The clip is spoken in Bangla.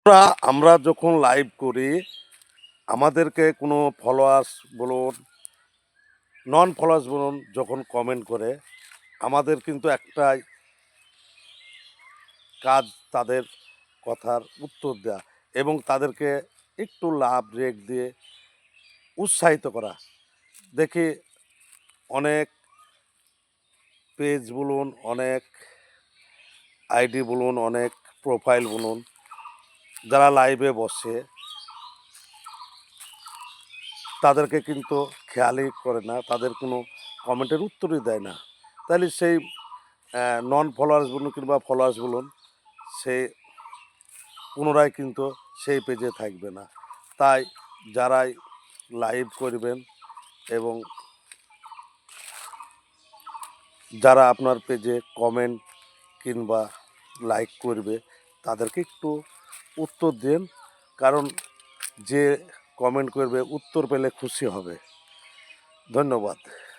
আমরা যখন লাইভ করি আমাদেরকে কোনো ফলোয়ার্স বলুন, নন ফলোয়ার্স বলুন যখন কমেন্ট করে আমাদের কিন্তু একটাই কাজ তাদের কথার উত্তর দেয়া এবং তাদেরকে একটু লাভ রেখ দিয়ে উৎসাহিত করা। দেখি অনেক পেজ বলুন, অনেক আইডি বলুন, অনেক প্রোফাইল বলুন যারা লাইভে বসে তাদেরকে কিন্তু খেয়ালই করে না, তাদের কোনো কমেন্টের উত্তরই দেয় না। তাহলে সেই নন ফলোয়ার্স বলুন কিংবা ফলোয়ার্স বলুন সে পুনরায় কিন্তু সেই পেজে থাকবে না। তাই যারাই লাইভ করবেন এবং যারা আপনার পেজে কমেন্ট কিংবা লাইক করবে তাদেরকে একটু উত্তর দিন, কারণ যে কমেন্ট করবে উত্তর পেলে খুশি হবে। ধন্যবাদ।